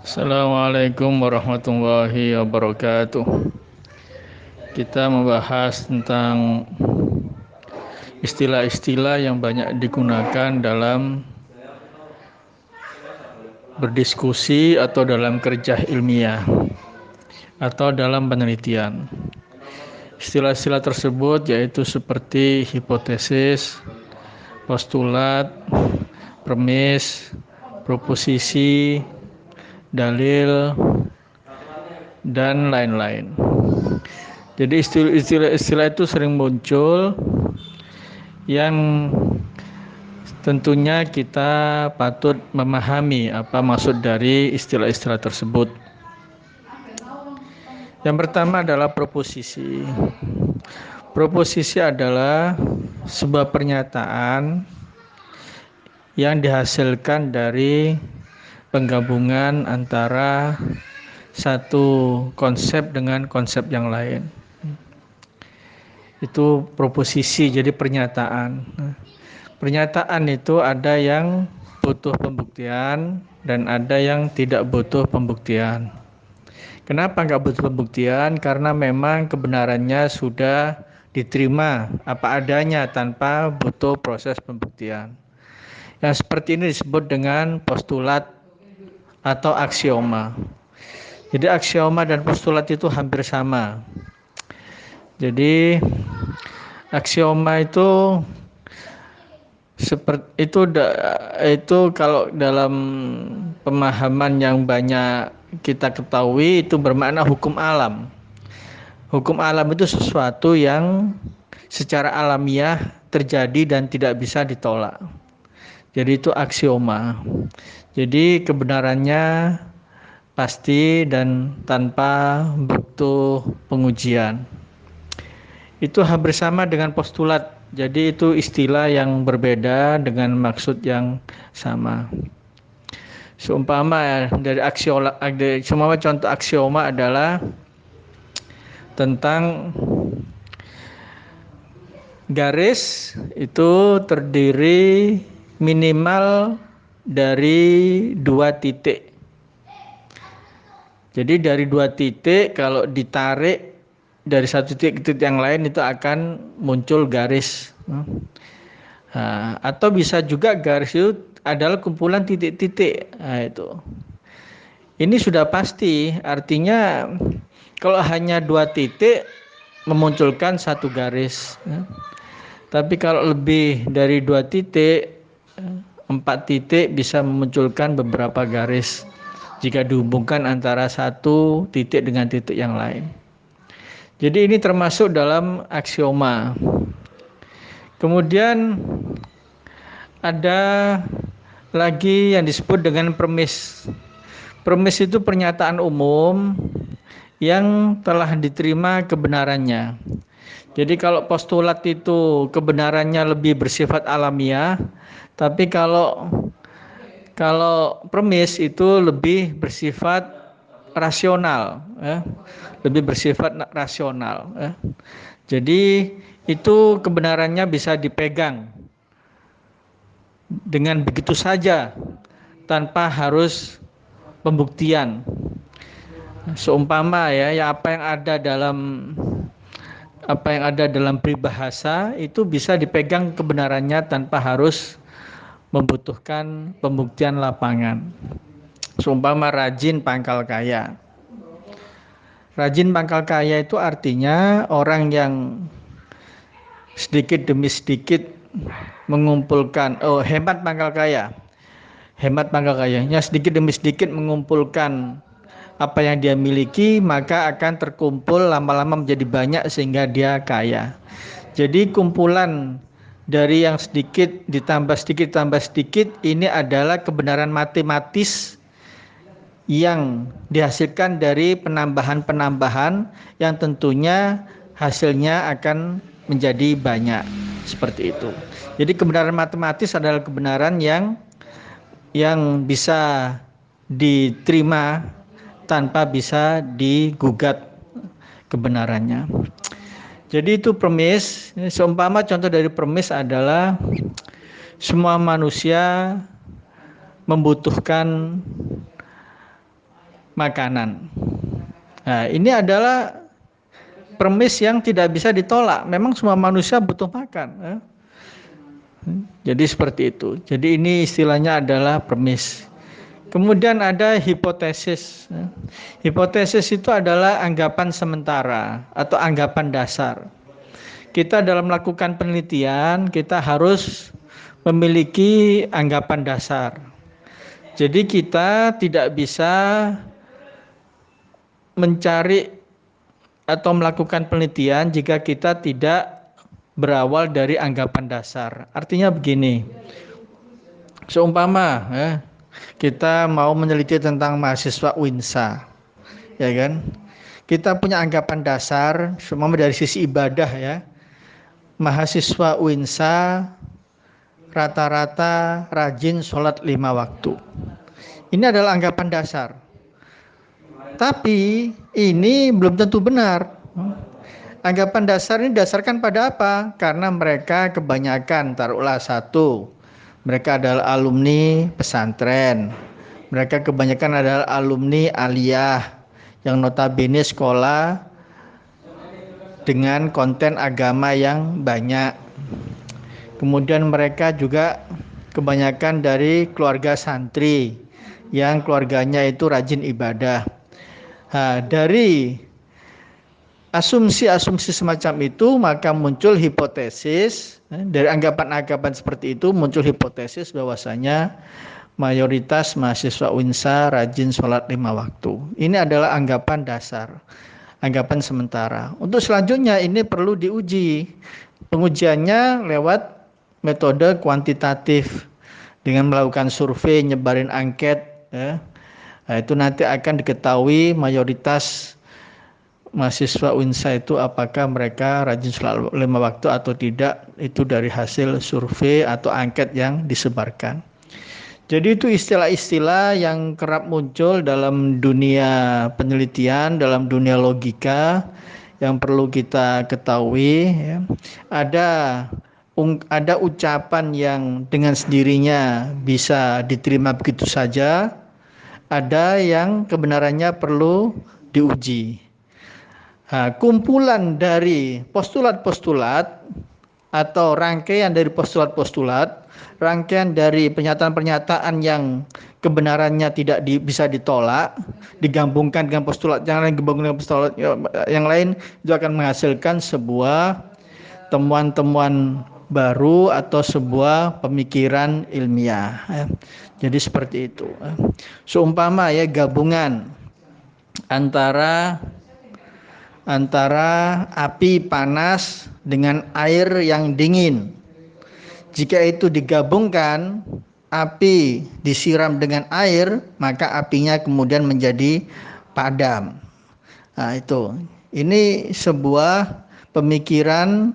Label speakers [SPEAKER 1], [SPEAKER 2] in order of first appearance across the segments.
[SPEAKER 1] Assalamualaikum warahmatullahi wabarakatuh. Kita membahas tentang istilah-istilah yang banyak digunakan dalam berdiskusi atau dalam kerja ilmiah atau dalam penelitian. Istilah-istilah tersebut yaitu seperti hipotesis, postulat, premis, proposisi, dalil, dan lain-lain. Jadi istilah-istilah itu sering muncul yang tentunya kita patut memahami apa maksud dari istilah-istilah tersebut. Yang pertama adalah proposisi. Proposisi adalah sebuah pernyataan yang dihasilkan dari penggabungan antara satu konsep dengan konsep yang lain. Itu proposisi, jadi pernyataan. Pernyataan itu ada yang butuh pembuktian dan ada yang tidak butuh pembuktian. Kenapa nggak butuh pembuktian? Karena memang kebenarannya sudah diterima apa adanya tanpa butuh proses pembuktian. Yang seperti ini disebut dengan postulat atau aksioma. Jadi aksioma dan postulat itu hampir sama. Jadi aksioma itu seperti itu kalau dalam pemahaman yang banyak kita ketahui itu bermakna hukum alam. Hukum alam itu sesuatu yang secara alamiah terjadi dan tidak bisa ditolak. Jadi itu aksioma. Jadi kebenarannya pasti dan tanpa butuh pengujian. Itu hampir sama dengan postulat. Jadi itu istilah yang berbeda dengan maksud yang sama. Seumpama dari aksioma, contoh aksioma adalah tentang garis itu terdiri minimal dari 2 titik. Jadi dari 2 titik kalau ditarik dari satu titik ke titik yang lain itu akan muncul garis. Nah, atau bisa juga garis itu adalah kumpulan titik-titik. Nah, itu. Ini sudah pasti, artinya kalau hanya 2 titik memunculkan satu garis. Tapi kalau lebih dari 2 titik, 4 titik bisa memunculkan beberapa garis jika dihubungkan antara satu titik dengan titik yang lain. Jadi ini termasuk dalam aksioma. Kemudian ada lagi yang disebut dengan premis. Premis itu pernyataan umum yang telah diterima kebenarannya. Jadi kalau postulat itu kebenarannya lebih bersifat alamiah, tapi kalau premis itu lebih bersifat rasional, lebih bersifat rasional. Jadi itu kebenarannya bisa dipegang dengan begitu saja tanpa harus pembuktian. Seumpama ya apa yang ada dalam peribahasa itu bisa dipegang kebenarannya tanpa harus membutuhkan pembuktian lapangan. Seumpama rajin pangkal kaya. Rajin pangkal kaya itu artinya orang yang sedikit demi sedikit mengumpulkan, hemat pangkal kaya. Hemat pangkal kayanya sedikit demi sedikit mengumpulkan apa yang dia miliki, maka akan terkumpul lama-lama menjadi banyak sehingga dia kaya. Jadi kumpulan dari yang sedikit ditambah sedikit ini adalah kebenaran matematis yang dihasilkan dari penambahan-penambahan yang tentunya hasilnya akan menjadi banyak, seperti itu. Jadi kebenaran matematis adalah kebenaran yang bisa diterima tanpa bisa digugat kebenarannya. Jadi itu premis. Seumpama contoh dari premis adalah semua manusia membutuhkan makanan. Nah, ini adalah premis yang tidak bisa ditolak. Memang semua manusia butuh makan. Jadi seperti itu. Jadi ini istilahnya adalah premis. Kemudian ada hipotesis. Hipotesis itu adalah anggapan sementara atau anggapan dasar. Kita dalam melakukan penelitian, kita harus memiliki anggapan dasar. Jadi kita tidak bisa mencari atau melakukan penelitian jika kita tidak berawal dari anggapan dasar. Artinya begini, seumpama kita mau meneliti tentang mahasiswa UINSA, ya kan? Kita punya anggapan dasar, seumpama dari sisi ibadah ya, mahasiswa UINSA rata-rata rajin sholat 5 waktu. Ini adalah anggapan dasar. Tapi ini belum tentu benar. Anggapan dasar ini didasarkan pada apa? Karena mereka kebanyakan, taruhlah satu, mereka adalah alumni pesantren. Mereka kebanyakan adalah alumni aliyah yang notabene sekolah dengan konten agama yang banyak. Kemudian mereka juga kebanyakan dari keluarga santri yang keluarganya itu rajin ibadah. Nah, dari asumsi-asumsi semacam itu maka muncul hipotesis, dari anggapan-anggapan seperti itu muncul hipotesis bahwasanya mayoritas mahasiswa UINSA rajin sholat 5 waktu. Ini adalah anggapan dasar, anggapan sementara. Untuk selanjutnya ini perlu diuji. Pengujiannya lewat metode kuantitatif dengan melakukan survei, nyebarin angket. Nah, itu nanti akan diketahui mayoritas mahasiswa UINSA itu apakah mereka rajin sholat 5 waktu atau tidak. Itu dari hasil survei atau angket yang disebarkan. Jadi itu istilah-istilah yang kerap muncul dalam dunia penelitian, dalam dunia logika yang perlu kita ketahui. Ada ucapan yang dengan sendirinya bisa diterima begitu saja. Ada yang kebenarannya perlu diuji. Nah, kumpulan dari postulat-postulat atau rangkaian dari postulat-postulat, rangkaian dari pernyataan-pernyataan yang kebenarannya tidak bisa ditolak, digabungkan dengan postulat yang lain, digabungkan dengan postulat yang lain, itu akan menghasilkan sebuah temuan-temuan baru atau sebuah pemikiran ilmiah. Jadi seperti itu. Seumpama ya gabungan antara api panas dengan air yang dingin. Jika itu digabungkan, api disiram dengan air, maka apinya kemudian menjadi padam. Nah, itu. Ini sebuah pemikiran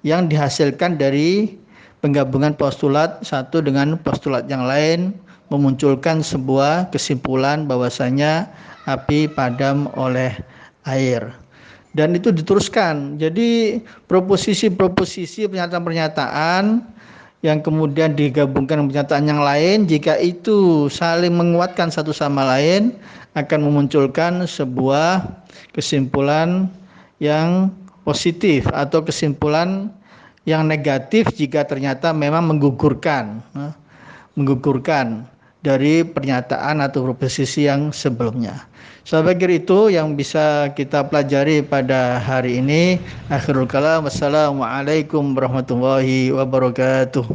[SPEAKER 1] yang dihasilkan dari penggabungan postulat satu dengan postulat yang lain, memunculkan sebuah kesimpulan bahwasanya api padam oleh air. Dan itu diteruskan. Jadi proposisi-proposisi, pernyataan-pernyataan yang kemudian digabungkan dengan pernyataan yang lain, jika itu saling menguatkan satu sama lain, akan memunculkan sebuah kesimpulan yang positif atau kesimpulan yang negatif jika ternyata memang menggugurkan dari pernyataan atau proposisi yang sebelumnya. Saya pikir itu yang bisa kita pelajari pada hari ini. Akhirul kalam, wassalamualaikum warahmatullahi wabarakatuh.